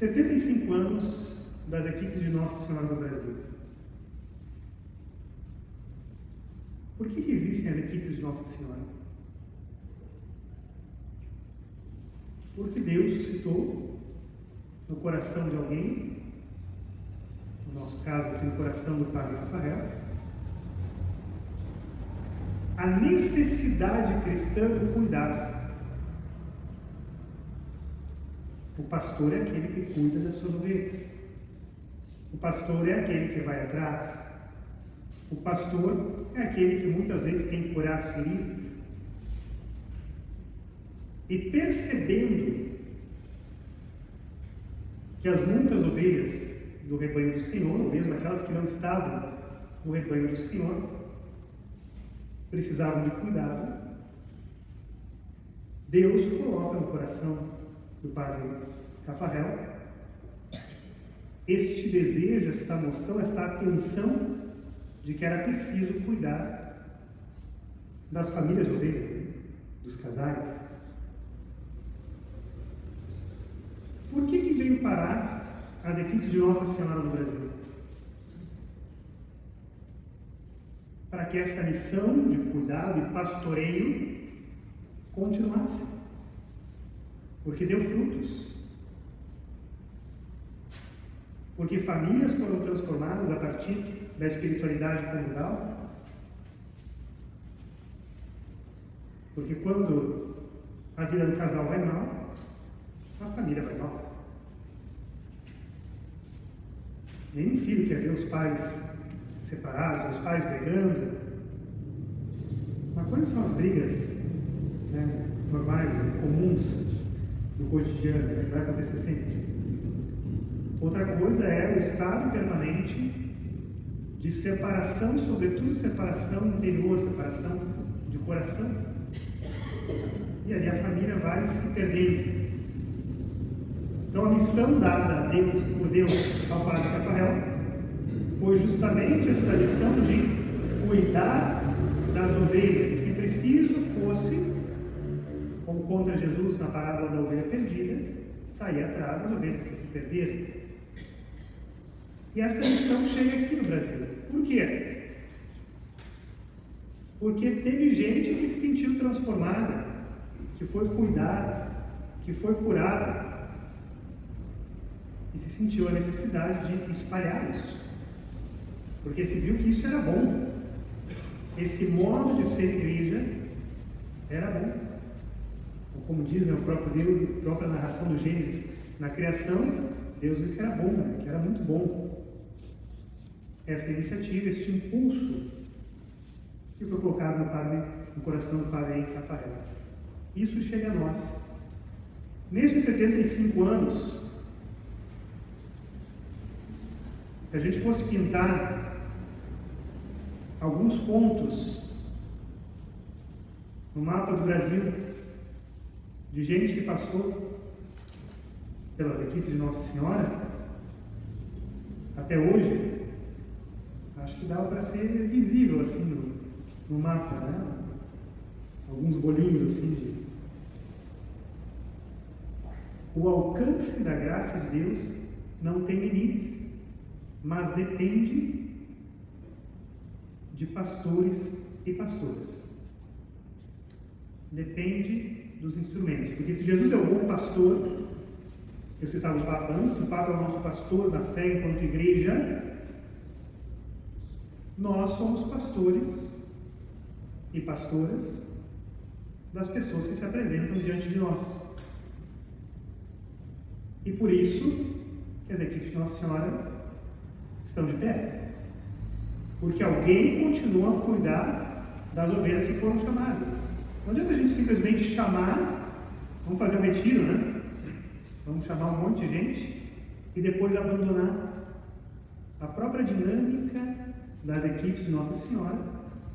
75 anos das equipes de Nossa Senhora do Brasil. Por que existem as equipes de Nossa Senhora? Porque Deus suscitou no coração de alguém, no nosso caso aqui no coração do Padre Rafael, a necessidade cristã do cuidado. O pastor é aquele que cuida das suas ovelhas. O pastor é aquele que vai atrás. O pastor é aquele que muitas vezes tem que curar as feridas. E percebendo que as muitas ovelhas do rebanho do Senhor, ou mesmo aquelas que não estavam no rebanho do Senhor, precisavam de cuidado, Deus coloca no coração do Padre Rafael este desejo, esta noção, esta atenção de que era preciso cuidar das famílias ovelhas, né? Dos casais. Por que veio parar as equipes de Nossa Senhora no Brasil? Para que essa missão de cuidado e pastoreio continuasse. Porque deu frutos. Porque famílias foram transformadas a partir da espiritualidade conjugal. Porque quando a vida do casal vai mal, a família vai mal. Nenhum filho quer ver os pais separados, os pais brigando. Uma coisa são as brigas, né, normais, comuns do cotidiano, que vai acontecer sempre. Outra coisa é o estado permanente de separação, sobretudo separação interior, separação de coração. E ali a família vai se perdendo. Então a missão dada por Deus ao Padre Rafael foi justamente essa missão de cuidar das ovelhas. E se preciso fosse, como conta Jesus na parábola da ovelha perdida, sair atrás das ovelhas que se perderam. E essa missão chega aqui no Brasil. Por quê? Porque teve gente que se sentiu transformada, que foi cuidada, que foi curada, e se sentiu a necessidade de espalhar isso. Porque se viu que isso era bom. Esse modo de ser igreja era bom. Ou como diz o próprio Deus, a própria narração do Gênesis, na criação, Deus viu que era bom, né? Que era muito bom. Essa iniciativa, este impulso que foi colocado no coração do Padre Rafael. Isso chega a nós. Nestes 75 anos, se a gente fosse pintar alguns pontos no mapa do Brasil, de gente que passou pelas equipes de Nossa Senhora, até hoje, acho que dava para ser visível assim no mapa, né? Alguns bolinhos assim. O alcance da graça de Deus não tem limites, mas depende de pastores e pastoras. Depende dos instrumentos. Porque se Jesus é o bom pastor, eu citava o Papa antes, o Papa é o nosso pastor da fé enquanto igreja, nós somos pastores e pastoras das pessoas que se apresentam diante de nós. E por isso que as equipes de Nossa Senhora estão de pé. Porque alguém continua a cuidar das ovelhas que foram chamadas. Não adianta a gente simplesmente chamar, vamos fazer um retiro, né? Vamos chamar um monte de gente e depois abandonar. A própria dinâmica das equipes de Nossa Senhora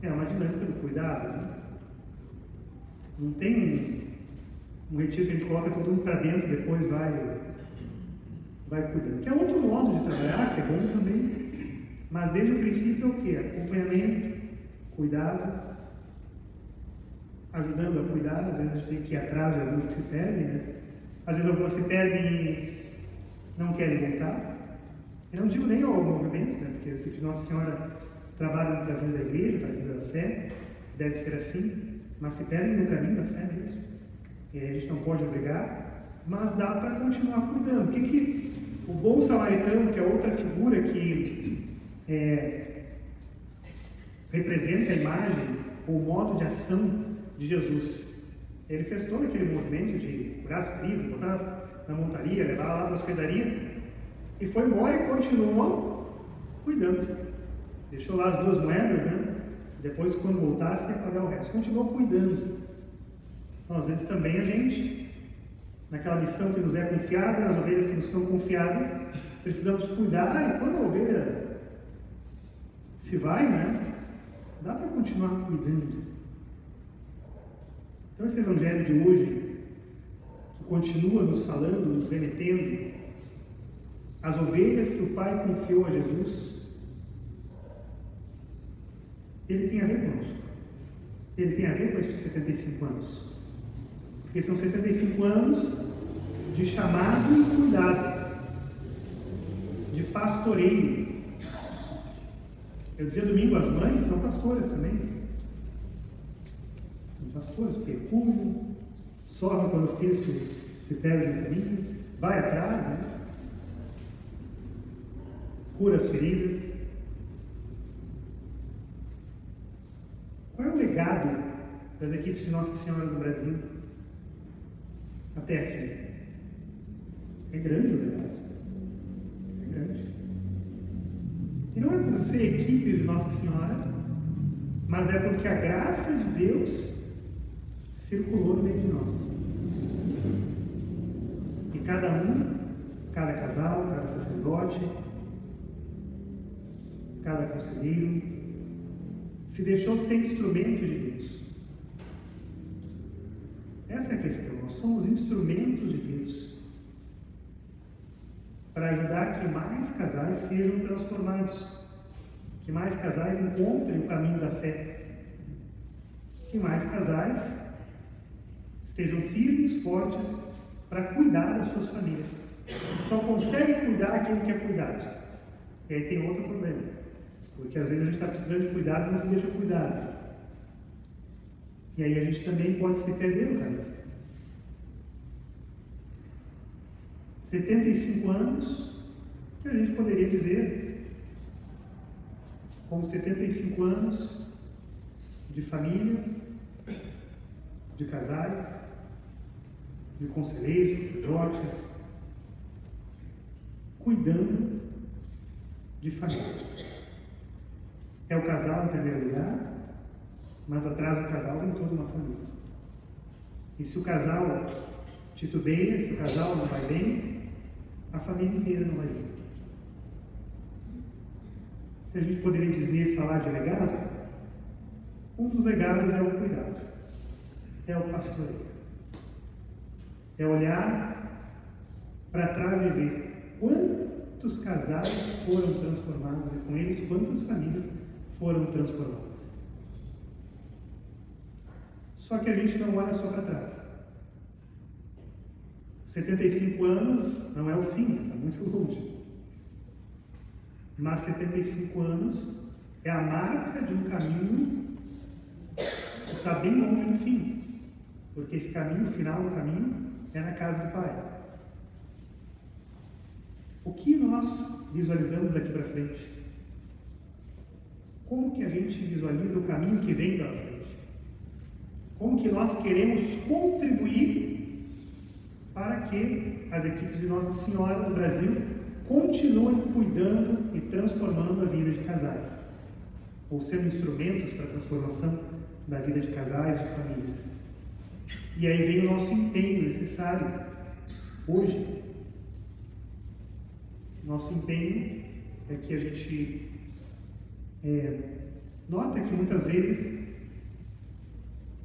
é uma dinâmica do cuidado, né? Não tem um retiro que a gente coloca todo mundo para dentro e depois vai cuidando. Que é outro modo de trabalhar, que é bom também. Mas desde o princípio é o quê? Acompanhamento, cuidado, ajudando a cuidar. Às vezes a gente tem que ir atrás de algumas que se perdem, né? Às vezes algumas se perdem não querem voltar. Eu não digo nem ao movimento, né, porque as equipes de Nossa Senhora trabalham para a vida da igreja, para a vida da fé, deve ser assim, mas se perdem no caminho da fé mesmo. E aí a gente não pode obrigar, mas dá para continuar cuidando. O que o bom samaritano, que é outra figura que representa a imagem ou o modo de ação de Jesus, ele fez todo aquele movimento de curar as feridas, botar na montaria, levar lá para a hospedaria, e foi embora e continuou cuidando. Deixou lá as 2 moedas, né? Depois, quando voltasse, ia pagar o resto. Continuou cuidando. Então, às vezes também a gente, naquela missão que nos é confiada, nas ovelhas que nos são confiadas, precisamos cuidar, e quando a ovelha se vai, né? Dá para continuar cuidando. Então, esse evangelho de hoje, que continua nos falando, nos remetendo as ovelhas que o Pai confiou a Jesus, ele tem a ver conosco. Ele tem a ver com estes 75 anos. Porque são 75 anos de chamado e cuidado, de pastoreio. Eu dizia domingo, as mães são pastoras também. São pastoras, porque cuidam, sofrem quando o filho se perde no caminho, vai atrás, né? Cura as feridas. Qual é o legado das equipes de Nossa Senhora do Brasil até aqui? É grande o legado. É grande. E não é por ser equipe de Nossa Senhora, mas é porque a graça de Deus circulou no meio de nós. E cada casal, cada sacerdote, cada conselheiro, se deixou ser instrumento de Deus. Essa é a questão. Nós somos instrumentos de Deus para ajudar que mais casais sejam transformados, que mais casais encontrem o caminho da fé, que mais casais estejam firmes, fortes, para cuidar das suas famílias. Só consegue cuidar aquele que é cuidado. E aí tem outro problema, porque às vezes a gente está precisando de cuidado e não se deixa cuidado. E aí a gente também pode se perder no caminho. 75 anos, que a gente poderia dizer, como 75 anos de famílias, de casais, de conselheiros, sacerdotes, cuidando de famílias. É o casal em primeiro lugar, mas atrás do casal vem toda uma família. E se o casal titubeia, se o casal não vai bem, a família inteira não vai bem. Se a gente poderia dizer, falar de legado, um dos legados é o cuidado, é o pastoreio. É olhar para trás e ver quantos casais foram transformados, e com eles quantas famílias foram transformadas. Só que a gente não olha só para trás. 75 anos não é o fim, está muito longe. Mas 75 anos é a marca de um caminho que está bem longe do fim. Porque esse caminho, o final do caminho, é na casa do Pai. O que nós visualizamos daqui para frente? Como que a gente visualiza o caminho que vem pela frente? Como que nós queremos contribuir para que as equipes de Nossa Senhora do Brasil continuem cuidando e transformando a vida de casais, ou sendo instrumentos para a transformação da vida de casais, de famílias. E aí vem o nosso empenho necessário hoje. Nosso empenho é que a gente nota que muitas vezes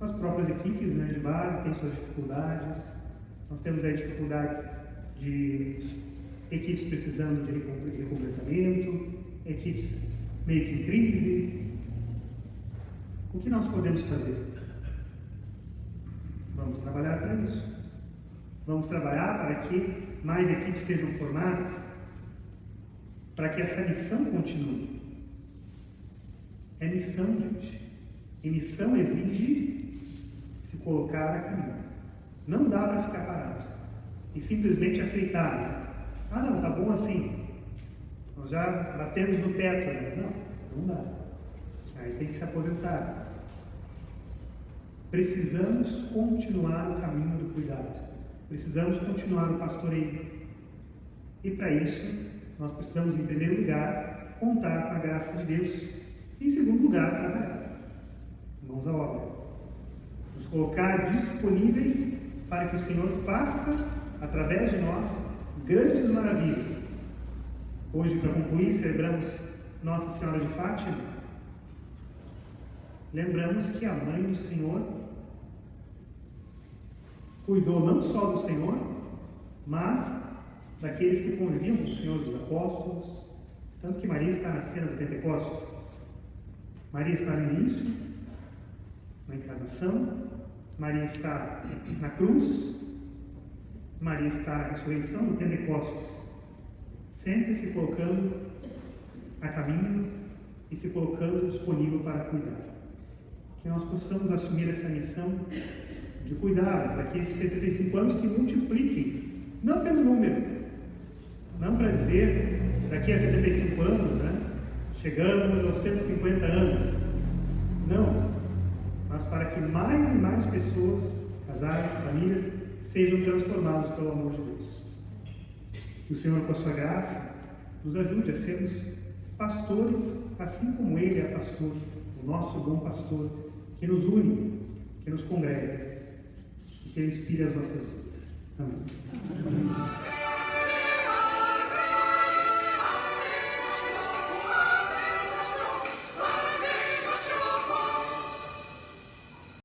as próprias equipes, né, de base têm suas dificuldades. Nós temos aí dificuldades de equipes precisando de recompletamento, equipes meio que em crise. O que nós podemos fazer? Vamos trabalhar para isso. Vamos trabalhar para que mais equipes sejam formadas, para que essa missão continue. É missão, gente. E missão exige se colocar a caminho. Não dá para ficar parado e simplesmente aceitar. Ah, não, tá bom assim. Nós já batemos no teto, né? Não dá. Aí tem que se aposentar. Precisamos continuar o caminho do cuidado. Precisamos continuar o pastoreio. E para isso, nós precisamos, em primeiro lugar, contar com a graça de Deus. E, em segundo lugar, trabalhar. Mãos à obra. Nos colocar disponíveis para que o Senhor faça, através de nós, grandes maravilhas. Hoje, para concluir, celebramos Nossa Senhora de Fátima. Lembramos que a Mãe do Senhor cuidou não só do Senhor, mas daqueles que conviviam com o Senhor, dos apóstolos. Tanto que Maria está na cena do Pentecostes. Maria está no início, na encarnação. Maria está na cruz. Maria está na ressurreição, no Pentecostes. Sempre se colocando a caminho e se colocando disponível para cuidar. Que nós possamos assumir essa missão de cuidar, para que esses 75 anos se multipliquem, não pelo número, não para dizer daqui a 75 anos, chegamos aos 150 anos, não, mas para que mais e mais pessoas, casais, famílias, sejam transformados pelo amor de Deus. Que o Senhor, com a sua graça, nos ajude a sermos pastores, assim como Ele é pastor, o nosso bom pastor, que nos une, que nos congrega e que inspire as nossas vidas. Amém.